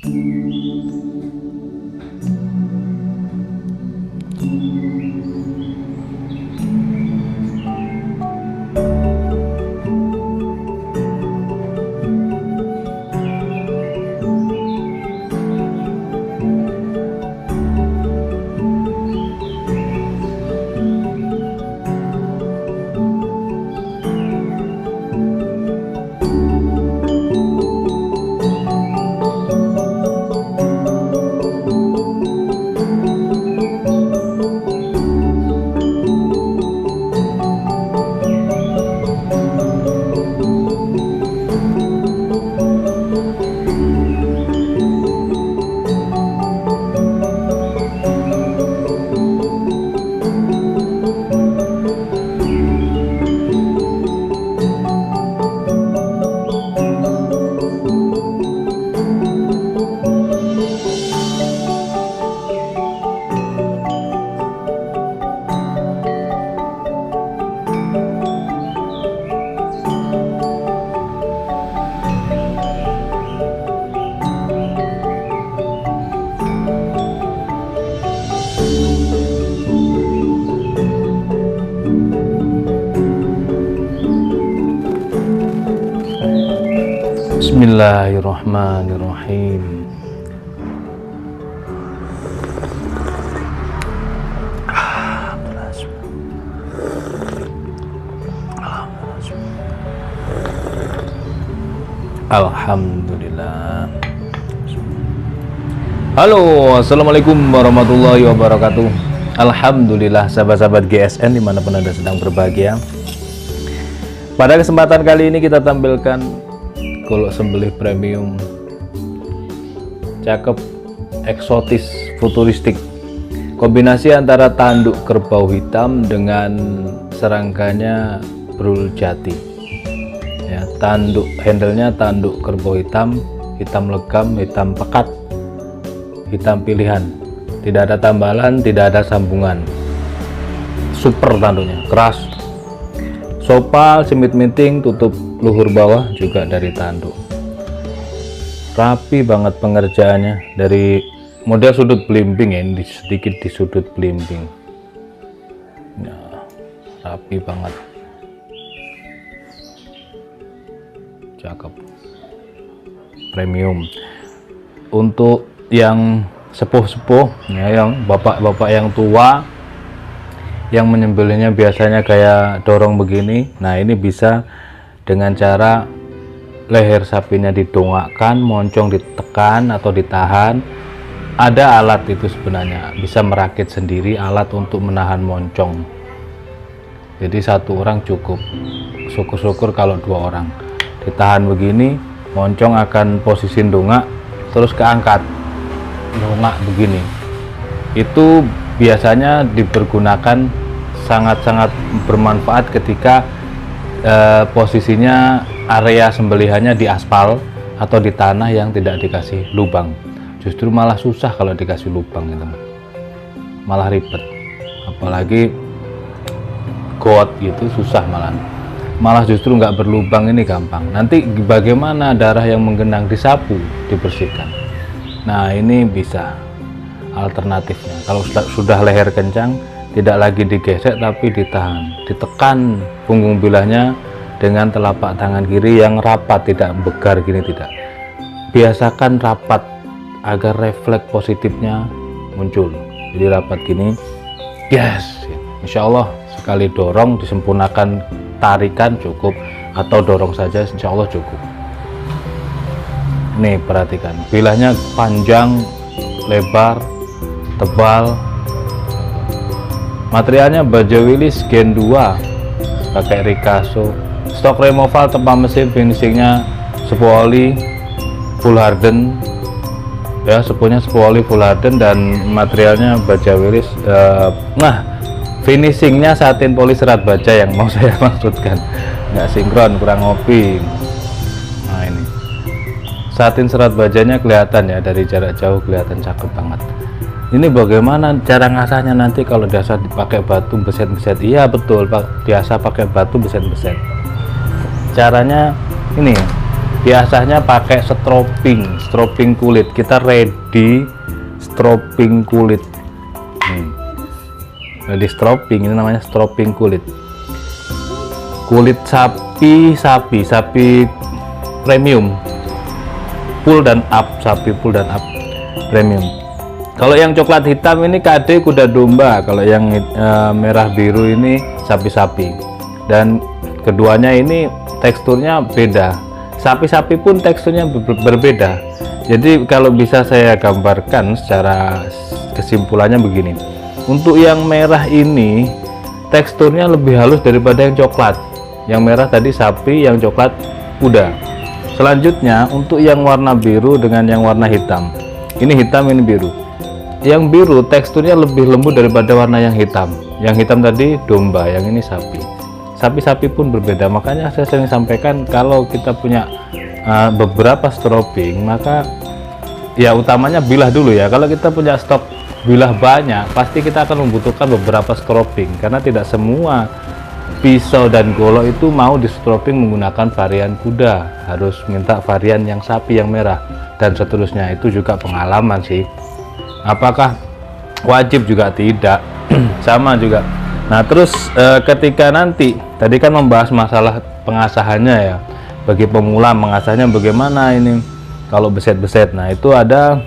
Bismillahirrahmanirrahim. Alhamdulillah. Halo, assalamualaikum warahmatullahi wabarakatuh. Alhamdulillah, sahabat-sahabat GSN dimanapun Anda sedang berbahagia. Pada kesempatan kali ini kita tampilkan golok sembelih premium, cakep, eksotis, futuristik. Kombinasi antara tanduk kerbau hitam dengan serangkanya brul jati. Ya, tanduk handlenya tanduk kerbau hitam, hitam legam, hitam pekat, hitam pilihan. Tidak ada tambalan, tidak ada sambungan. Super tanduknya, keras. Sopal, semit miting, tutup luhur bawah juga dari tanduk. Rapi banget pengerjaannya, dari model sudut belimbing ya, ini sedikit di sudut belimbing. Nah, rapi banget. Cakep. Premium. Untuk yang sepuh-sepuh ya, yang bapak-bapak yang tua yang menyembelihnya biasanya kayak dorong begini. Nah, ini bisa dengan cara leher sapinya didongakkan, moncong ditekan atau ditahan. Ada alat itu sebenarnya, bisa merakit sendiri alat untuk menahan moncong. Jadi satu orang cukup, syukur-syukur kalau dua orang. Ditahan begini, moncong akan posisi dongak, terus keangkat, dongak begini. Itu biasanya dipergunakan, sangat-sangat bermanfaat ketika posisinya area sembelihannya di aspal atau di tanah yang tidak dikasih lubang. Justru malah susah kalau dikasih lubang, gitu. Malah ribet, apalagi got gitu susah, malah justru nggak berlubang ini gampang. Nanti bagaimana darah yang menggenang disapu, dibersihkan. Nah, ini bisa alternatifnya. Kalau sudah leher kencang, tidak lagi digesek tapi ditahan, ditekan punggung bilahnya dengan telapak tangan kiri yang rapat, tidak begar gini, tidak. Biasakan rapat agar refleks positifnya muncul. Jadi rapat gini, yes, insya Allah sekali dorong disempurnakan, tarikan cukup, atau dorong saja insya Allah cukup. Nih perhatikan, bilahnya panjang, lebar, tebal. Materialnya baja Willys Gen 2, pakai Ricasso. Stok removal tempat mesin, finishingnya sepuh oli full harden ya, sepuhnya sepuh oli full harden, dan materialnya baja Willys. Nah, finishingnya satin poli serat baja yang mau saya maksudkan, nggak sinkron, kurang ngopi. Nah, ini satin serat bajanya kelihatan ya, dari jarak jauh kelihatan cakep banget. Ini bagaimana cara ngasahnya nanti kalau biasa dipakai batu beset-beset? Iya betul, Pak, biasa pakai batu beset-beset. Caranya ini, biasanya pakai stroping kulit. Kita ready stroping kulit. Ready stroping, ini namanya stroping kulit. Kulit sapi premium, full dan up, sapi full dan up premium. Kalau yang coklat hitam ini KD kuda domba, kalau yang merah biru ini sapi-sapi, dan keduanya ini teksturnya beda. Sapi-sapi pun teksturnya berbeda. Jadi kalau bisa saya gambarkan secara kesimpulannya begini, untuk yang merah ini teksturnya lebih halus daripada yang coklat. Yang merah tadi sapi, yang coklat kuda. Selanjutnya untuk yang warna biru dengan yang warna hitam, ini hitam, ini biru. Yang biru teksturnya lebih lembut daripada warna yang hitam. Yang hitam tadi domba, yang ini sapi. Sapi-sapi pun berbeda, makanya saya sering sampaikan kalau kita punya beberapa stroping, maka ya utamanya bilah dulu ya. Kalau kita punya stok bilah banyak, pasti kita akan membutuhkan beberapa stroping, karena tidak semua pisau dan golok itu mau di stroping menggunakan varian kuda, harus minta varian yang sapi, yang merah, dan seterusnya. Itu juga pengalaman sih. Apakah wajib? Juga tidak. Sama juga. Nah terus ketika nanti tadi kan membahas masalah pengasahannya ya, bagi pemula mengasahnya bagaimana ini kalau beset-beset. Nah itu ada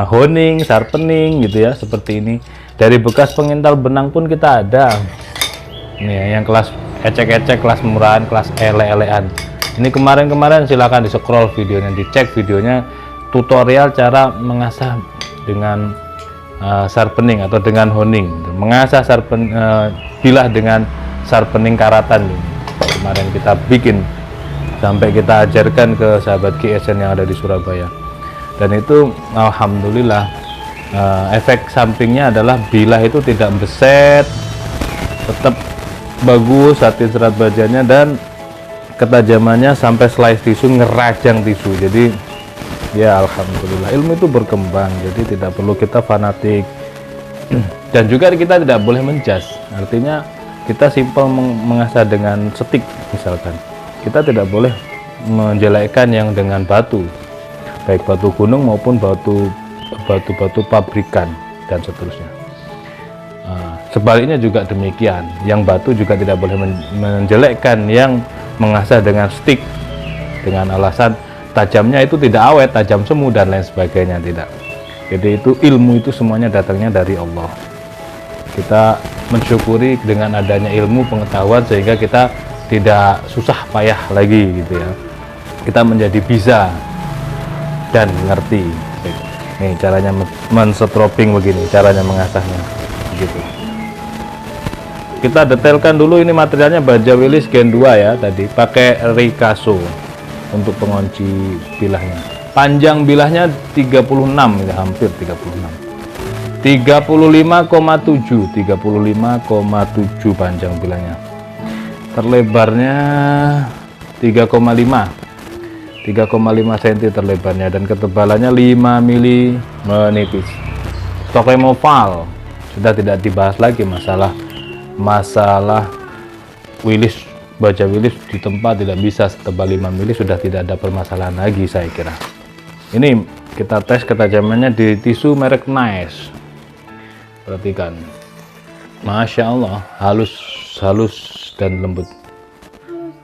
honing, sharpening gitu ya, seperti ini. Dari bekas pengintal benang pun kita ada. Ini yang kelas ecek-ecek, kelas murahan, kelas ele-elean. Ini kemarin-kemarin silahkan di scroll videonya, dicek videonya, tutorial cara mengasah dengan sharpening atau dengan honing, mengasah bilah dengan sharpening karatan. Kemarin kita bikin sampai kita ajarkan ke sahabat GSN yang ada di Surabaya, dan itu alhamdulillah efek sampingnya adalah bilah itu tidak beset, tetap bagus hati serat bajanya, dan ketajamannya sampai slice tisu, ngerajang tisu. Jadi ya alhamdulillah ilmu itu berkembang, jadi tidak perlu kita fanatik. Dan juga kita tidak boleh menjas, artinya kita simpel mengasah dengan stick misalkan. Kita tidak boleh menjelekkan yang dengan batu, baik batu gunung maupun batu pabrikan dan seterusnya. Sebaliknya juga demikian, yang batu juga tidak boleh menjelekkan yang mengasah dengan stick dengan alasan tajamnya itu tidak awet, tajam semu dan lain sebagainya, tidak. Jadi itu ilmu itu semuanya datangnya dari Allah. Kita mensyukuri dengan adanya ilmu pengetahuan sehingga kita tidak susah payah lagi gitu ya. Kita menjadi bisa dan ngerti. Nih caranya men-stroping begini, caranya mengasahnya begitu. Kita detailkan dulu, ini materialnya baja Willis Gen 2 ya, tadi pakai Ricasso untuk pengunci bilahnya. Panjang bilahnya 36, ya, hampir 36. 35,7 panjang bilahnya. Terlebarnya 3,5 cm terlebarnya, dan ketebalannya 5 mili menipis. Stok removal sudah tidak dibahas lagi, masalah Willis, baja Willis di tempat tidak bisa setebal 5 mili, sudah tidak ada permasalahan lagi saya kira. Ini kita tes ketajamannya di tisu merek Nice. Perhatikan, Masya Allah, halus dan lembut,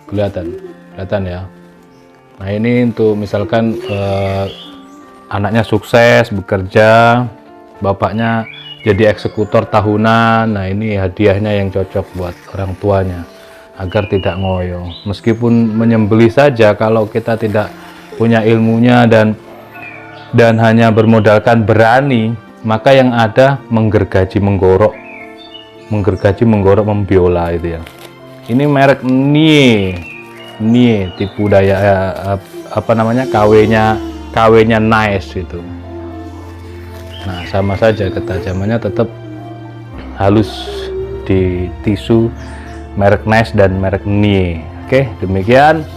kelihatan ya. Nah ini untuk misalkan anaknya sukses bekerja, bapaknya jadi eksekutor tahunan, nah ini hadiahnya yang cocok buat orang tuanya agar tidak ngoyo. Meskipun menyembelih saja, kalau kita tidak punya ilmunya dan hanya bermodalkan berani, maka yang ada menggergaji menggorok, membiola itu ya. Ini merek Nie, tipu daya apa namanya, KW-nya Nice itu. Nah sama saja, ketajamannya tetap halus di tisu merek Nice dan merek Nie. Oke, demikian,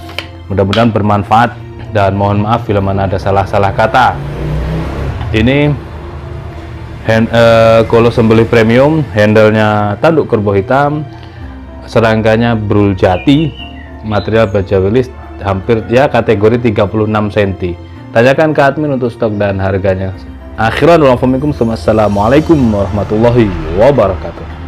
mudah-mudahan bermanfaat dan mohon maaf bila mana ada salah-salah kata. Ini golok sembelih premium, handle-nya tanduk kerbau hitam, serangkanya brul jati, material baja Willis hampir ya kategori 36 cm. Tanyakan ke admin untuk stok dan harganya. Akhiran, wassalamualaikum warahmatullahi wabarakatuh.